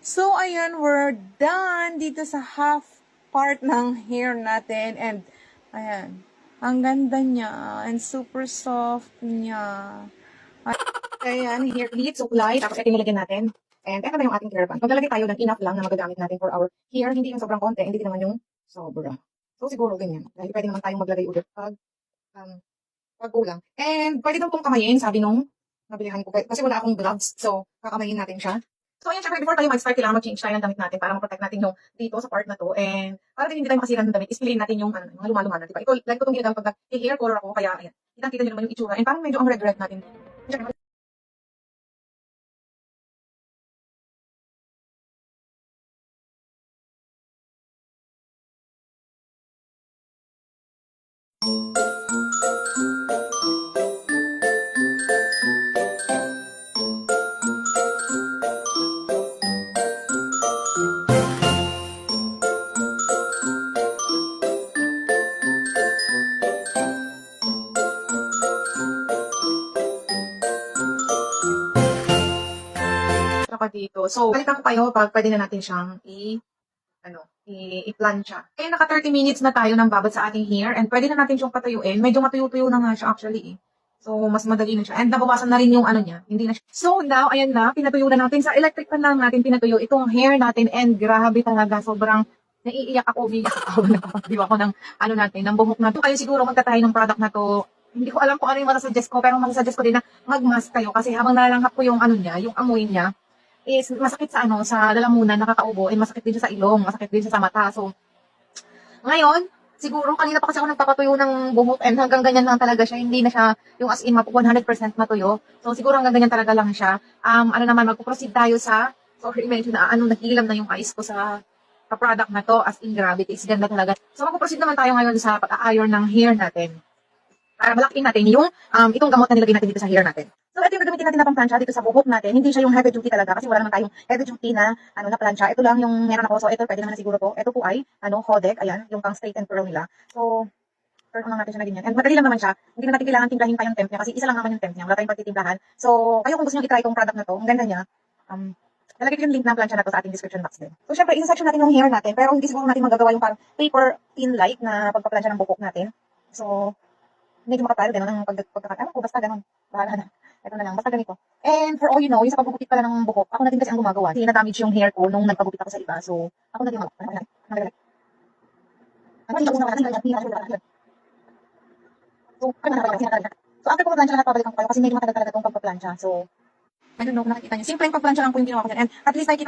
So, ayan, we're done dito sa half part ng hair natin. And, ayan, ang ganda niya. And super soft niya. Ayan, hair lead, suklay. Tapos ito nilagyan natin. And ito na yung ating hair band. Maglalagay tayo ng enough lang na magagamit natin for our hair. Hindi yung sobrang konti, hindi din naman yung sobra. So, siguro ganyan. Dahil pwede naman tayong maglagay ulit pag kulang. And pwede daw pong kamayin, sabi nung nabilihan ko. Kasi wala akong gloves. So, kakamayin natin siya. So, ayan, syempre, before tayo mag-start, kailangan mag-change tayo ng damit natin para ma-protect natin yung dito sa part na to. And para din hindi tayo makasira ng damit, ispiliin natin yung mga luma-luma na, diba? Ito, like ko itong ginagamit pag hair color ako, kaya, ayan, kitang-kita nyo naman yung itsura. And parang medyo ang red-red natin. Ako dito. So, balikan ko kayo pag pwede na natin siyang i-plancha. Kaya naka 30 minutes na tayo ng babad sa ating hair and pwede na natin siyang patuyuin. Medyo matuyo-tuyo na nga siya actually eh. So, mas madali na siya. And nabawasan na rin yung niya. Hindi na siya. So, now, ayan na. Pinatuyo na natin. Sa electric pan lang natin pinatuyo itong hair natin and grabe talaga. Sobrang naiiyak ako. Umiiyak ako. Nakapagdiwa ako ng natin, ng buhok na to. Kayo siguro magtatahay ng product na to. Hindi ko alam kung ano yung masasuggest ko, pero masasuggest ko din na mag-mask kayo kasi habang nalanghap ko yung niya, yung amoy niya, is masakit sa sa lalamunan, nakakaubo, and masakit din siya sa ilong, masakit din siya sa mata. So, ngayon, siguro kanina pa kasi ako nagpapatuyo ng buhok and hanggang ganyan lang talaga siya. Hindi na siya yung as in 100% matuyo. So, siguro hanggang ganyan talaga lang siya. Magpo-proceed tayo so i-mention na nahilam na yung eyes ko sa product na to as in gravity. Is ganda talaga. So, magpo-proceed naman tayo ngayon sa pag-iron ng hair natin. Para malakihin natin yung itong gamot na nilagay natin dito sa hair natin. So, ito yung gagamitin natin na pang-plancha dito sa buhok natin. Hindi siya yung heavy duty talaga kasi wala naman tayong heavy duty na na plancha. Ito lang yung meron ako. So, ito pwede naman na siguro to. Ito po ay Hodek. Ayan, yung pang straight and curl nila. So, turn on lang natin siya na ganyan. And madali lang naman siya. Hindi na natin kailangan timplahin pa yung temp niya kasi isa lang naman yung temp niya. Wala tayong pagtitimplahan. So, kayo kung gusto niyo i-try itong product na to, ang ganda niya. Lalagay ko yung link ng plancha na to sa ating description box din. So, syempre, isa-section natin yung hair natin, pero hindi siguro natin magagawa yung parang paper thin-like na pagpa-plancha ng buhok natin. So, medyo makapal, gano'n ang pagkakataon ko, basta gano'n. Bahala na. Ito na lang, basta ganito. And for all you know, yung sa pagpupit pala ng buhok, ako na din kasi ang gumagawa. Kasi na-damage yung hair ko nung nagpagupit ako sa iba. So, ako na din ang So, after ko mag-plancha lahat, pabalikan ko kayo kasi medyo matagal talaga itong pagpa-plancha. So, I don't know kung nakikita niyo. Simple yung pag-plancha lang po yung ginawa ko dyan. And at least nakikita